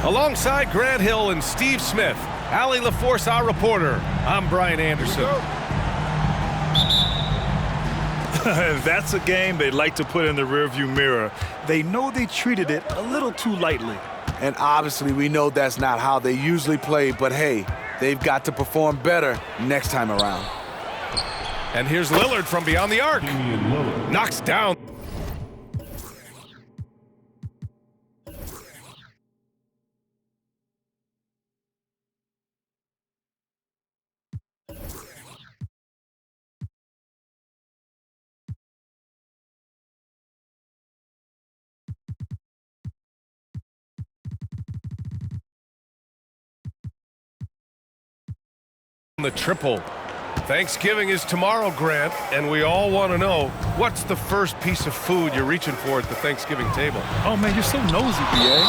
Alongside Grant Hill and Steve Smith, Allie LaForce, our reporter, I'm Brian Anderson. That's a game they like to put in the rearview mirror. They know they treated it a little too lightly. And obviously we know that's not how they usually play, but hey, they've got to perform better next time around. And here's Lillard from beyond the arc. Knocks down. The triple. Thanksgiving is tomorrow, Grant, and we all want to know, what's the first piece of food you're reaching for at the Thanksgiving table? Oh, man, you're so nosy, B.A.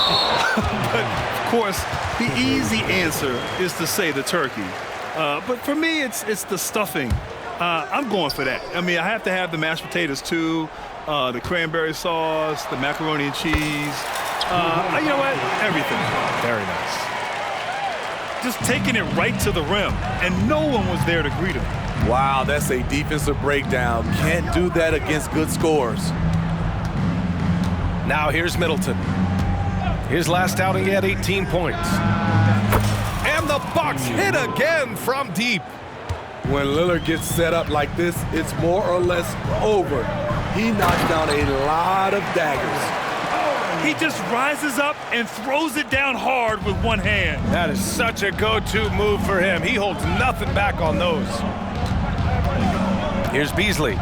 But, of course, the easy answer is to say the turkey. But for me, it's the stuffing. I'm going for that. I mean, I have to have the mashed potatoes, too, the cranberry sauce, the macaroni and cheese. You know what? Everything. Very nice. Just taking it right to the rim, and no one was there to greet him. Wow, that's a defensive breakdown. Can't do that against good scores. Now here's Middleton. His last outing, he had 18 points. And the Bucks hit again from deep. When Lillard gets set up like this, it's more or less over. He knocks down a lot of daggers. He just rises up and throws it down hard with one hand. That is such a go-to move for him. He holds nothing back on those. Here's Beasley.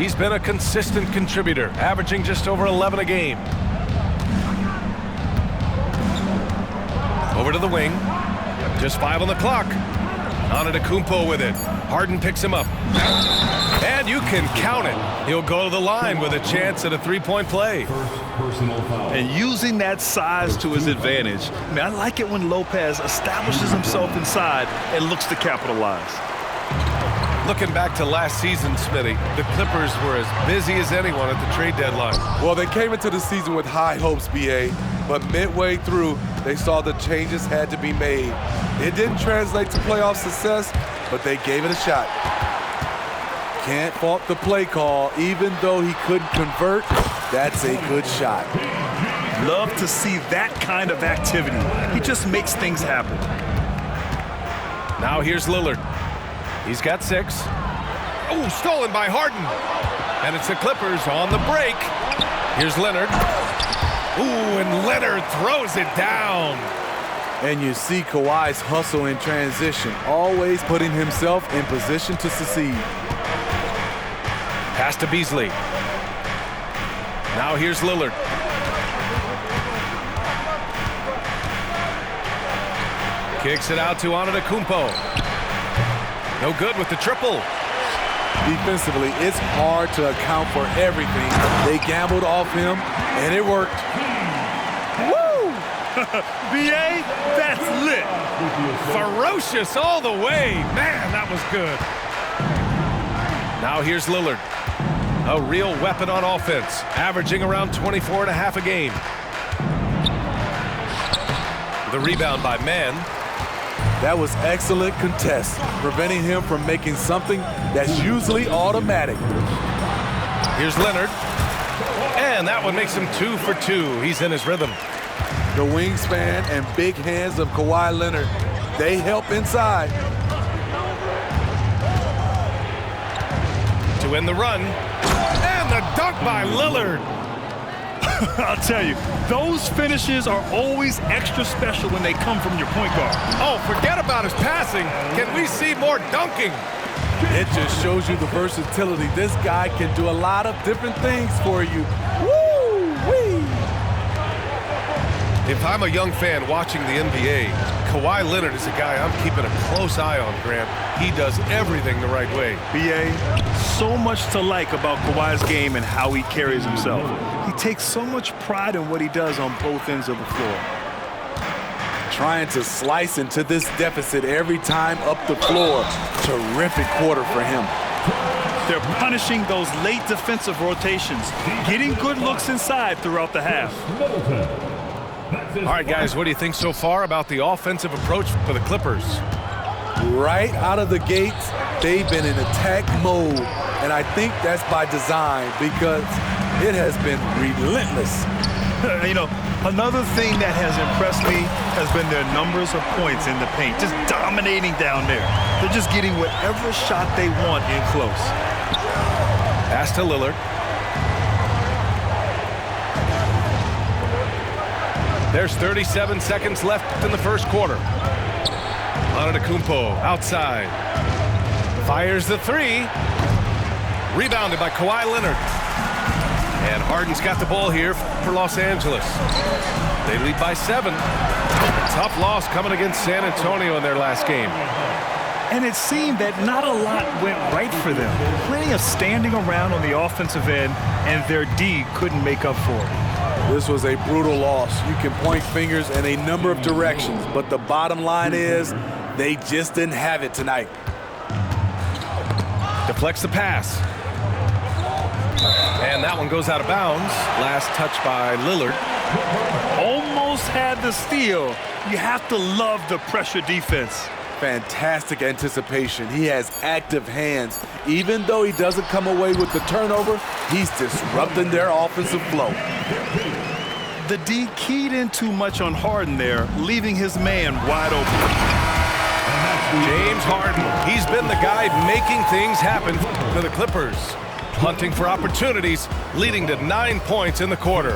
He's been a consistent contributor, averaging just over 11 a game. Over to the wing. Just 5 on the clock. Antetokounmpo with it. Harden picks him up. And you can count it. He'll go to the line with a chance at a three-point play. And using that size to his advantage. I mean, I like it when Lopez establishes himself inside and looks to capitalize. Looking back to last season, Smitty, the Clippers were as busy as anyone at the trade deadline. Well, they came into the season with high hopes, B.A., but midway through, they saw the changes had to be made. It didn't translate to playoff success, but they gave it a shot. Can't fault the play call. Even though he couldn't convert, that's a good shot. Love to see that kind of activity. He just makes things happen. Now here's Lillard. He's got 6. Oh, stolen by Harden. And it's the Clippers on the break. Here's Leonard. Ooh, and Leonard throws it down. And you see Kawhi's hustle in transition, always putting himself in position to succeed. Pass to Beasley. Now here's Lillard. Kicks it out to Antetokounmpo. No good with the triple. Defensively, it's hard to account for everything. They gambled off him, and it worked. Woo! B.A., that's lit. Ferocious all the way. Man, that was good. Now here's Lillard. A real weapon on offense, averaging around 24 and a half a game. The rebound by Mann. That was excellent contest, preventing him from making something that's usually automatic. Here's Leonard. And that one makes him 2 for 2. He's in his rhythm. The wingspan and big hands of Kawhi Leonard, they help inside. To end the run. And the dunk by Lillard. I'll tell you, those finishes are always extra special when they come from your point guard. Oh, forget about his passing. Can we see more dunking? It just shows you the versatility. This guy can do a lot of different things for you. Woo-wee! If I'm a young fan watching the NBA, Kawhi Leonard is a guy I'm keeping a close eye on, Grant. He does everything the right way. B.A., so much to like about Kawhi's game and how he carries himself. He takes so much pride in what he does on both ends of the floor. Trying to slice into this deficit every time up the floor. Terrific quarter for him. They're punishing those late defensive rotations, getting good looks inside throughout the half. All right, guys, what do you think so far about the offensive approach for the Clippers? Right out of the gates, they've been in attack mode, and I think that's by design because it has been relentless. You know, another thing that has impressed me has been their numbers of points in the paint, just dominating down there. They're just getting whatever shot they want in close. Pass to Lillard. There's 37 seconds left in the first quarter. Antetokounmpo outside. Fires the three. Rebounded by Kawhi Leonard. And Harden's got the ball here for Los Angeles. They lead by 7. Tough loss coming against San Antonio in their last game. And it seemed that not a lot went right for them. Plenty of standing around on the offensive end, and their D couldn't make up for it. This was a brutal loss. You can point fingers in a number of directions, but the bottom line is they just didn't have it tonight. Deflects the pass. And that one goes out of bounds. Last touch by Lillard. Almost had the steal. You have to love the pressure defense. Fantastic anticipation. He has active hands. Even though he doesn't come away with the turnover, he's disrupting their offensive flow. The D keyed in too much on Harden there, leaving his man wide open. James Harden, he's been the guy making things happen for the Clippers. Hunting for opportunities, leading to 9 points in the quarter.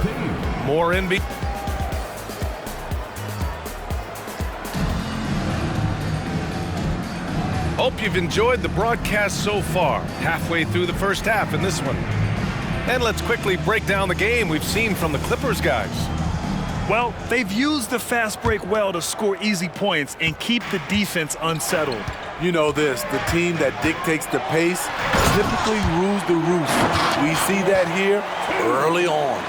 More NBA. Hope you've enjoyed the broadcast so far. Halfway through the first half in this one. And let's quickly break down the game we've seen from the Clippers guys. Well, they've used the fast break well to score easy points and keep the defense unsettled. You know this, the team that dictates the pace typically rules the roost. We see that here early on.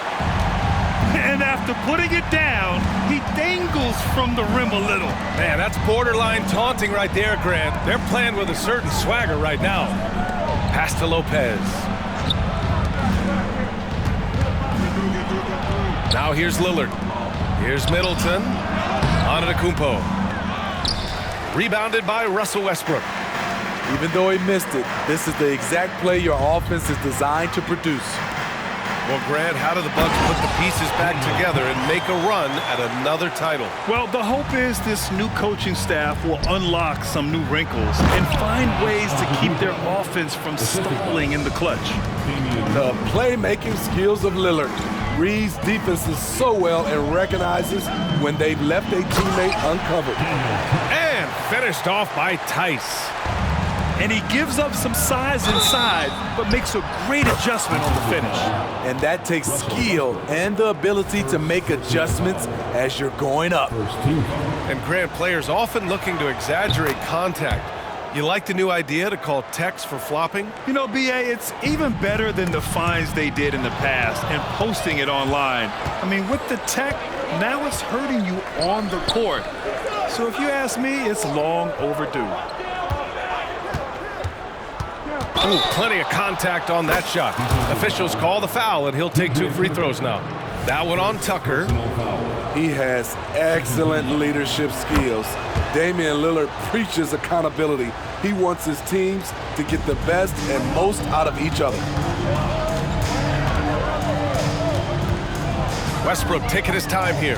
And after putting it down, he dangles from the rim a little. Man, that's borderline taunting right there, Grant. They're playing with a certain swagger right now. Pass to Lopez. Now here's Lillard. Here's Middleton. Antetokounmpo. Rebounded by Russell Westbrook. Even though he missed it, this is the exact play your offense is designed to produce. Well, Grant, how do the Bucks put the pieces back together and make a run at another title? Well, the hope is this new coaching staff will unlock some new wrinkles and find ways to keep their offense from stalling in the clutch. The playmaking skills of Lillard. Reads defenses so well and recognizes when they've left a teammate uncovered. And finished off by Tice. And he gives up some size inside, but makes a great adjustment on the finish. And that takes skill and the ability to make adjustments as you're going up. And Grant, players often looking to exaggerate contact. You like the new idea to call techs for flopping? You know, B.A., it's even better than the fines they did in the past and posting it online. I mean, with the tech, now it's hurting you on the court. So if you ask me, it's long overdue. Ooh, plenty of contact on that shot. Officials call the foul, and he'll take 2 free throws now. That one on Tucker. He has excellent leadership skills. Damian Lillard preaches accountability. He wants his teams to get the best and most out of each other. Westbrook taking his time here.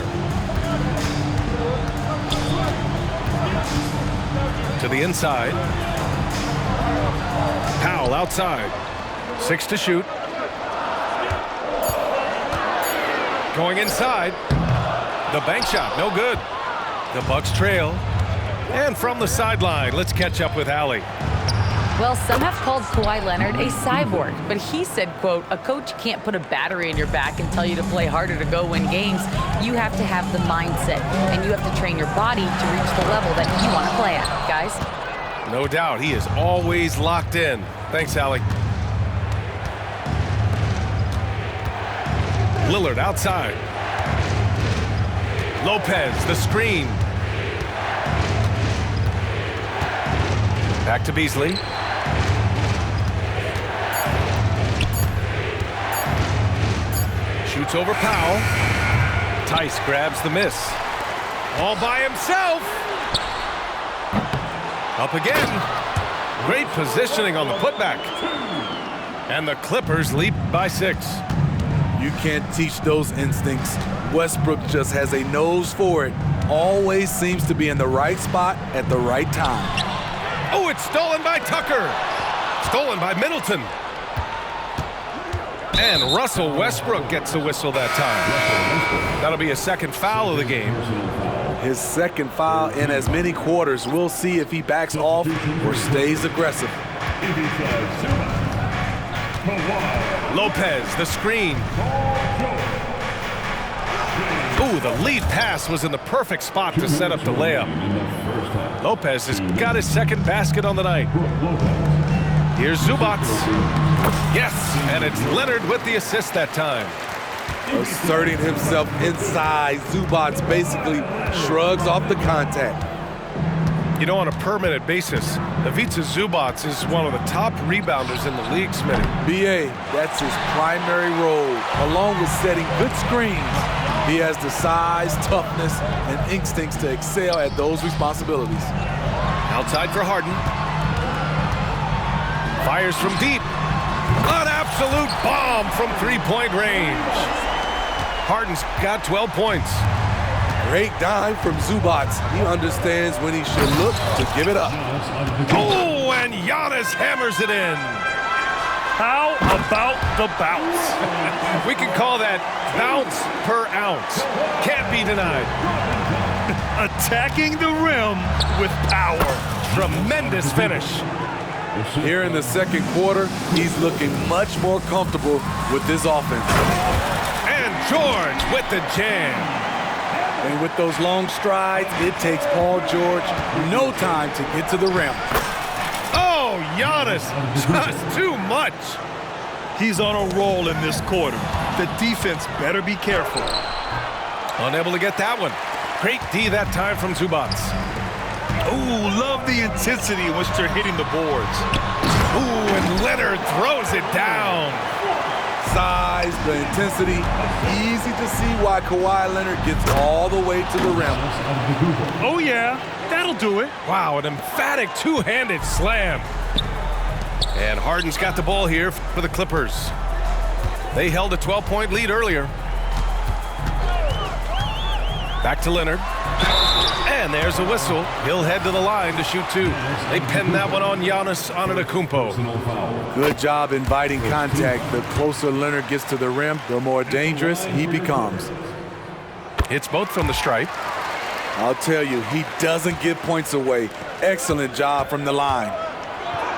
To the inside. Powell outside. 6 to shoot. Going inside. The bank shot, no good. The Bucks trail. And from the sideline, let's catch up with Allie. Well, some have called Kawhi Leonard a cyborg, but he said, quote, a coach can't put a battery in your back and tell you to play harder to go win games. You have to have the mindset, and you have to train your body to reach the level that you want to play at, guys. No doubt, he is always locked in. Thanks, Allie. Lillard outside. Lopez, the screen. Back to Beasley. Shoots over Powell. Tice grabs the miss. All by himself. Up again. Great positioning on the putback. And the Clippers leap by 6. You can't teach those instincts. Westbrook just has a nose for it. Always seems to be in the right spot at the right time. Oh, it's stolen by Tucker. Stolen by Middleton. And Russell Westbrook gets a whistle that time. That'll be a second foul of the game. His second foul in as many quarters. We'll see if he backs off or stays aggressive. Lopez, the screen. Ooh, the lead pass was in the perfect spot to set up the layup. Lopez has got his second basket on the night. Here's Zubac. Yes, and it's Leonard with the assist that time. Asserting himself inside, Zubac basically shrugs off the contact. You know, on a per-minute basis, Ivica Zubac is one of the top rebounders in the league, Smitty. BA, that's his primary role, along with setting good screens. He has the size, toughness, and instincts to excel at those responsibilities. Outside for Harden. Fires from deep. An absolute bomb from three-point range. Harden's got 12 points. Great dime from Zubac. He understands when he should look to give it up. Oh, and Giannis hammers it in. How about the bounce? We can call that bounce per ounce. Can't be denied. Attacking the rim with power. Tremendous finish. Here in the second quarter, he's looking much more comfortable with this offense. And George with the jam. And with those long strides, it takes Paul George no time to get to the rim. Oh, Giannis, just too much. He's on a roll in this quarter. The defense better be careful. Unable to get that one. Great D that time from Zubac. Ooh, love the intensity in which they're hitting the boards. Ooh, and Leonard throws it down. Size, the intensity, easy to see why Kawhi Leonard gets all the way to the rim. Oh yeah, that'll do it. Wow, an emphatic two-handed slam. And Harden's got the ball here for the Clippers. They held a 12-point lead earlier. Back to Leonard. And there's a whistle. He'll head to the line to shoot 2. They pin that one on Giannis Antetokounmpo. Good job inviting contact. The closer Leonard gets to the rim, the more dangerous he becomes. It's both from the stripe. I'll tell you, he doesn't give points away. Excellent job from the line.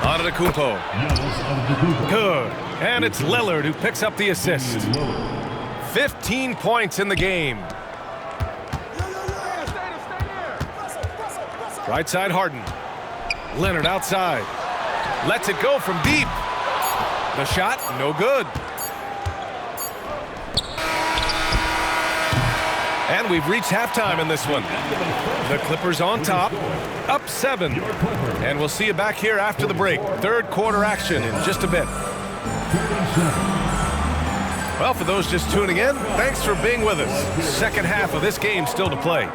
Antetokounmpo. Good. And it's Lillard who picks up the assist. 15 points in the game. Right side Harden. Leonard outside. Lets it go from deep. The shot, no good. And we've reached halftime in this one. The Clippers on top, up 7. And we'll see you back here after the break. Third quarter action in just a bit. Well, for those just tuning in, thanks for being with us. Second half of this game still to play.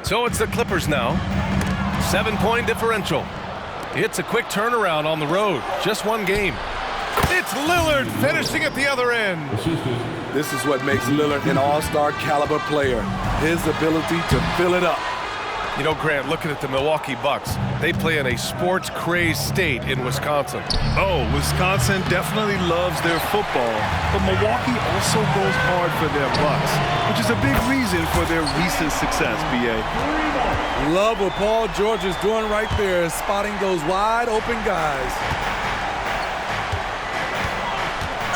So it's the Clippers now. 7-point differential. It's a quick turnaround on the road. Just one game. It's Lillard finishing at the other end. This is what makes Lillard an all-star caliber player. His ability to fill it up. You know, Grant, looking at the Milwaukee Bucks, they play in a sports-crazed state in Wisconsin. Oh, Wisconsin definitely loves their football, but Milwaukee also goes hard for their Bucks, which is a big reason for their recent success, B.A. Love what Paul George is doing right there, spotting those wide-open guys.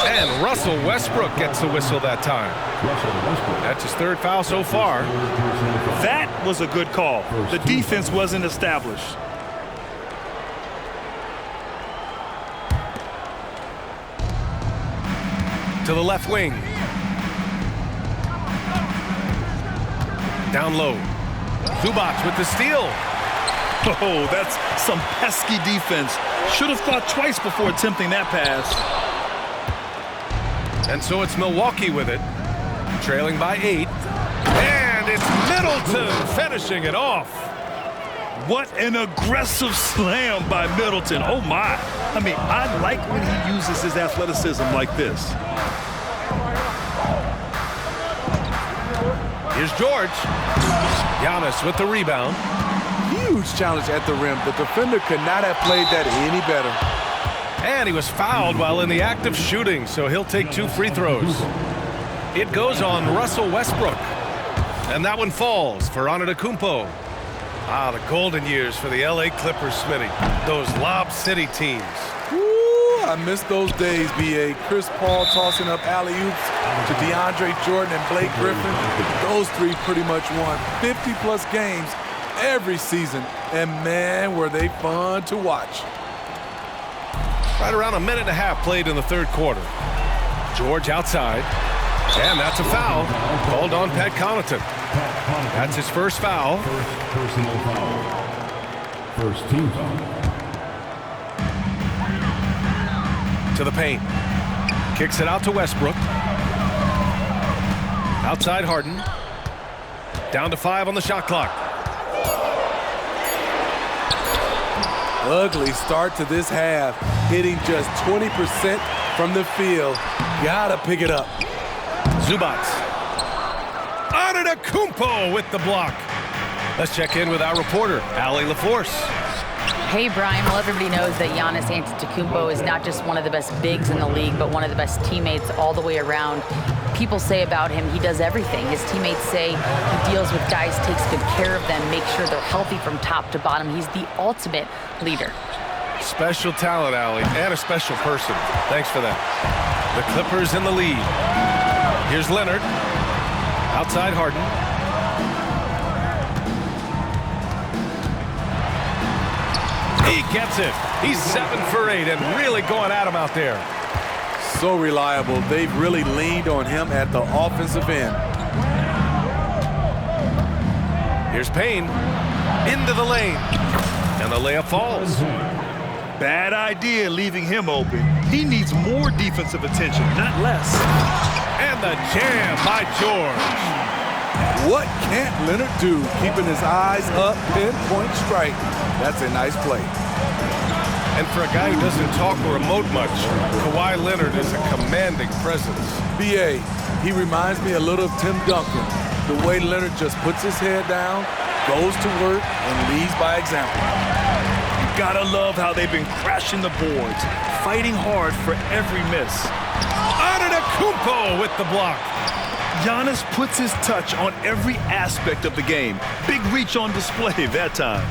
And Russell Westbrook gets the whistle that time. That's his third foul so far. That was a good call. The defense wasn't established. To the left wing. Down low. Zubac with the steal. Oh, that's some pesky defense. Should have thought twice before attempting that pass. And so it's Milwaukee with it. trailing by 8. And it's Middleton finishing it off. What an aggressive slam by Middleton. Oh, my. I mean, I like when he uses his athleticism like this. Here's George. Giannis with the rebound. Huge challenge at the rim. The defender could not have played that any better. And he was fouled while in the act of shooting, so he'll take 2 free throws. It goes on Russell Westbrook. And that one falls for Antetokounmpo. Ah, the golden years for the LA Clippers, Smitty. Those Lob City teams. Ooh, I miss those days, B.A. Chris Paul tossing up alley-oops to DeAndre Jordan and Blake Griffin. Those 3 pretty much won 50-plus games every season. And, man, were they fun to watch. Right around a minute and a half played in the third quarter. George outside. And that's a foul called on Pat Connaughton. That's his first foul. First personal foul. First team foul. To the paint. Kicks it out to Westbrook. Outside Harden. Down to 5 on the shot clock. Ugly start to this half. Hitting just 20% from the field. Gotta pick it up. Zubac. Antetokounmpo with the block. Let's check in with our reporter, Allie LaForce. Hey, Brian. Well, everybody knows that Giannis Antetokounmpo is not just one of the best bigs in the league, but one of the best teammates all the way around. People say about him, he does everything. His teammates say he deals with guys, takes good care of them, makes sure they're healthy from top to bottom. He's the ultimate leader. Special talent, Allie, and a special person. Thanks for that. The Clippers in the lead. Here's Leonard. Outside Harden. He gets it. He's 7 for 8 and really going at him out there. So reliable. They've really leaned on him at the offensive end. Here's Payne. Into the lane. And the layup falls. Bad idea leaving him open. He needs more defensive attention, not less. And the jam by George. What can't Leonard do? Keeping his eyes up, pinpoint strike. That's a nice play. And for a guy who doesn't talk or emote much, Kawhi Leonard is a commanding presence. B.A., he reminds me a little of Tim Duncan. The way Leonard just puts his head down, goes to work, and leads by example. You gotta love how they've been crashing the boards, fighting hard for every miss. Antetokounmpo with the block. Giannis puts his touch on every aspect of the game. Big reach on display that time.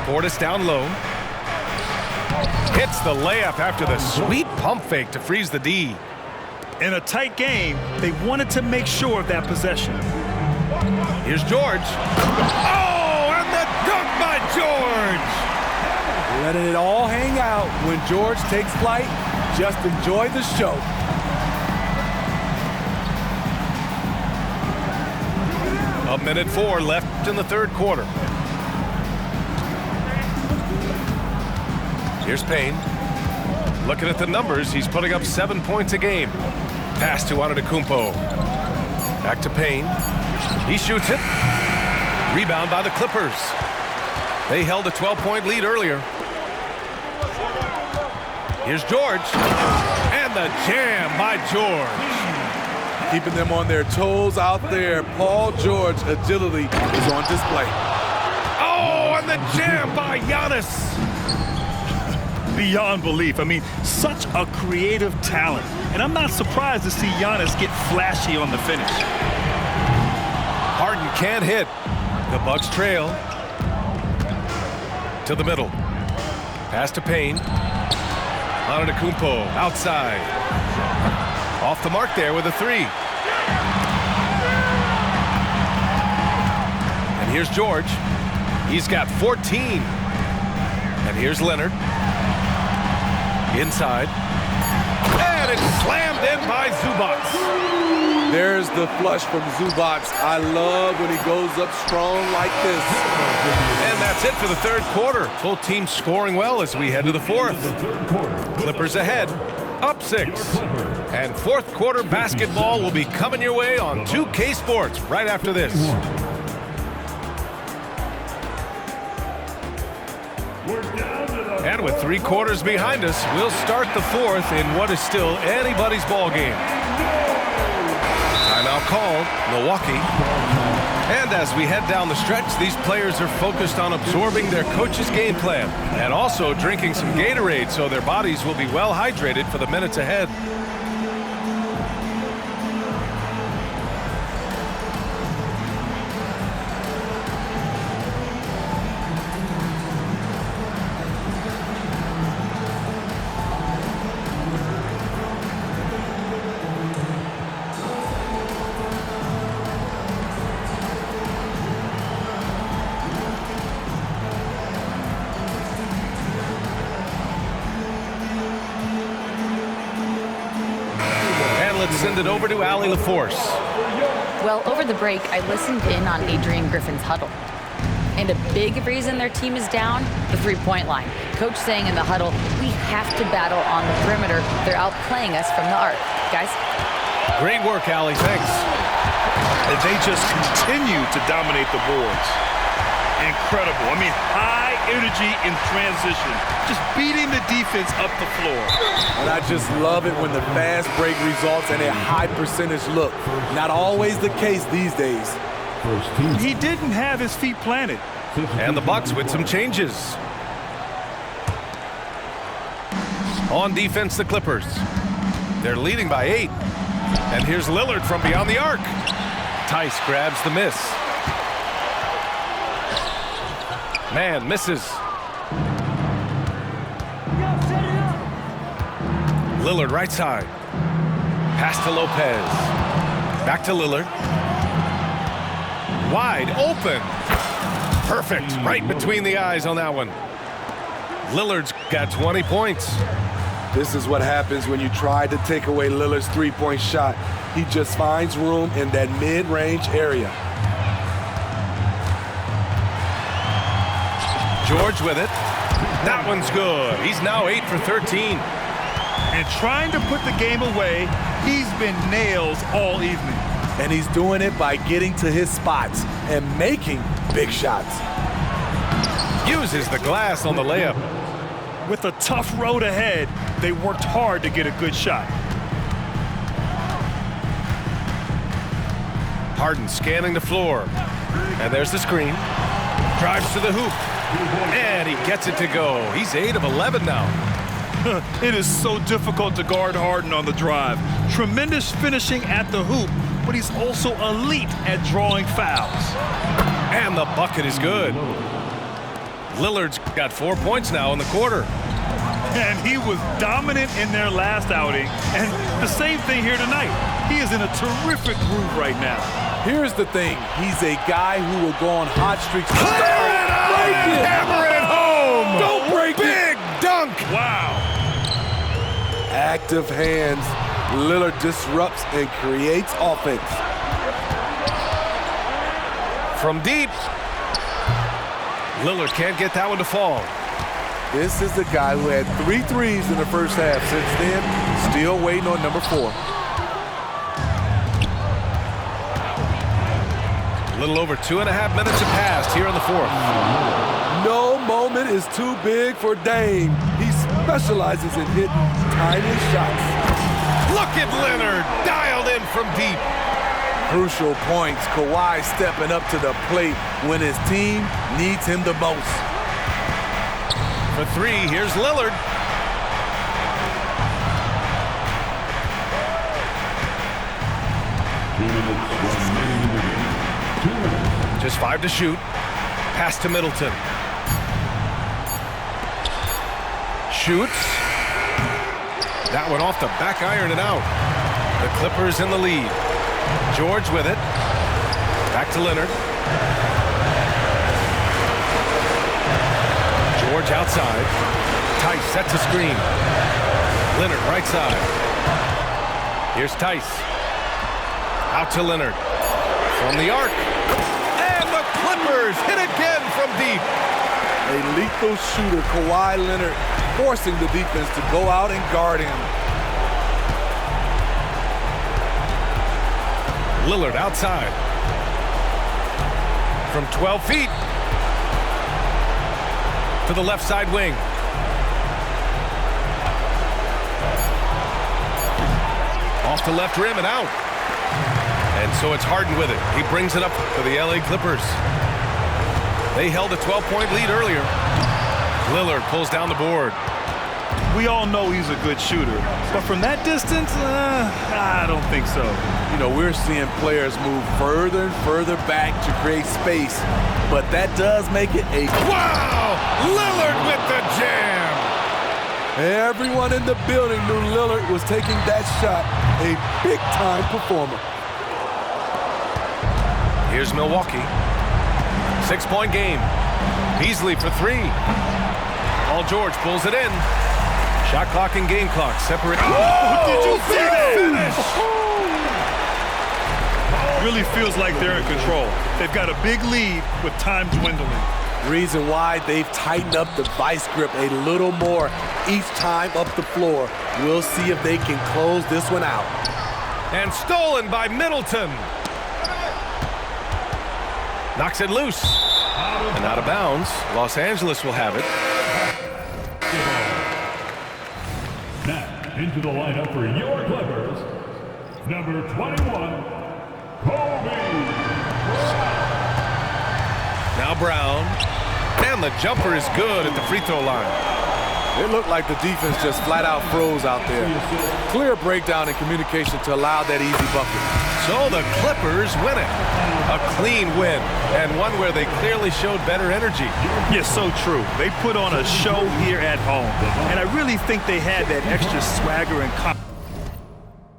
Portis down low. Hits the layup after the sweet pump fake to freeze the D. In a tight game, they wanted to make sure of that possession. Here's George. Oh, and the dunk by George! Letting it all hang out when George takes flight. Just enjoy the show. A minute 4 left in the third quarter. Here's Payne. Looking at the numbers, he's putting up 7 points a game. Pass to Antetokounmpo. Back to Payne. He shoots it. Rebound by the Clippers. They held a 12-point lead earlier. Here's George. And the jam by George. Keeping them on their toes out there. Paul George agility is on display. Oh, and the jam by Giannis. Beyond belief. I mean, such a creative talent. And I'm not surprised to see Giannis get flashy on the finish. Harden can't hit. The Bucks trail. To the middle. Pass to Payne. Antetokounmpo outside. Off the mark there with a 3. And here's George. He's got 14. And here's Leonard. Inside. And it's slammed in by Zubac. There's the flush from Zubac. I love when he goes up strong like this. And that's it for the third quarter. Both teams scoring well as we head to the fourth. Clippers ahead up 6. And fourth quarter basketball will be coming your way on 2K Sports right after this. And with 3 quarters behind us, we'll start the fourth in what is still anybody's ball game. Timeout called, Milwaukee. And as we head down the stretch, these players are focused on absorbing their coach's game plan and also drinking some Gatorade so their bodies will be well hydrated for the minutes ahead. Send it over to Allie LaForce. Well, over the break, I listened in on Adrian Griffin's huddle. And a big reason their team is down, the three-point line. Coach saying in the huddle, we have to battle on the perimeter. They're outplaying us from the arc. Guys? Great work, Allie. Thanks. And they just continue to dominate the boards. Incredible. I mean, high energy in transition. Just beating the defense up the floor. And I just love it when the fast break results in a high percentage look. Not always the case these days. He didn't have his feet planted. And the Bucks with some changes. On defense, the Clippers. They're leading by 8. And here's Lillard from beyond the arc. Tice grabs the miss. Man misses. Lillard right side. Pass to Lopez. Back to Lillard. Wide open. Perfect. Right between the eyes on that one. Lillard's got 20 points. This is what happens when you try to take away Lillard's three-point shot. He just finds room in that mid-range area. George with it. That one's good. He's now 8 for 13. And trying to put the game away, he's been nails all evening. And he's doing it by getting to his spots and making big shots. Uses the glass on the layup. With a tough road ahead, they worked hard to get a good shot. Harden scanning the floor. And there's the screen. Drives to the hoop. And he gets it to go. He's 8 of 11 now. It is so difficult to guard Harden on the drive. Tremendous finishing at the hoop, but he's also elite at drawing fouls. And the bucket is good. Lillard's got 4 points now in the quarter. And he was dominant in their last outing. And the same thing here tonight. He is in a terrific groove right now. Here's the thing. He's a guy who will go on hot streaks. Hammer it home! Don't break it! Big dunk! Wow. Active hands. Lillard disrupts and creates offense. From deep. Lillard can't get that one to fall. This is the guy who had 3 threes in the first half. Since then, still waiting on number 4. A little over 2.5 minutes have passed here in the fourth. No moment is too big for Dame. He specializes in hitting tiny shots. Look at Leonard, dialed in from deep. Crucial points. Kawhi stepping up to the plate when his team needs him the most. For 3, here's Lillard. Just 5 to shoot. Pass to Middleton. Shoots. That one off the back iron and out. The Clippers in the lead. George with it. Back to Leonard. George outside. Tice sets a screen. Leonard right side. Here's Tice. Out to Leonard. From the arc. And the Clippers hit again from deep. A lethal shooter, Kawhi Leonard, forcing the defense to go out and guard him. Lillard outside. From 12 feet to the left side wing. Off the left rim and out. And so it's Harden with it. He brings it up for the LA Clippers. They held a 12-point lead earlier. Lillard pulls down the board. We all know he's a good shooter, but from that distance, I don't think so. You know, we're seeing players move further and further back to create space, but that does make it a... Wow! Lillard with the jam! Everyone in the building knew Lillard was taking that shot. A big-time performer. Here's Milwaukee. 6-point game. Beasley for 3. Paul George pulls it in. Shot clock and game clock separate. Oh, did you see that? Finish! Really feels like they're in control. They've got a big lead with time dwindling. Reason why they've tightened up the vice grip a little more each time up the floor. We'll see if they can close this one out. And stolen by Middleton. Knocks it loose. And out of bounds. Los Angeles will have it. Now into the lineup for your Clippers, number 21, Kobe. Now Brown. And the jumper is good at the free throw line. It looked like the defense just flat out froze out there. Clear breakdown in communication to allow that easy bucket. So the Clippers win it. A clean win, and one where they clearly showed better energy. Yes, so true. They put on a show here at home, and I really think they had that extra swagger and confidence.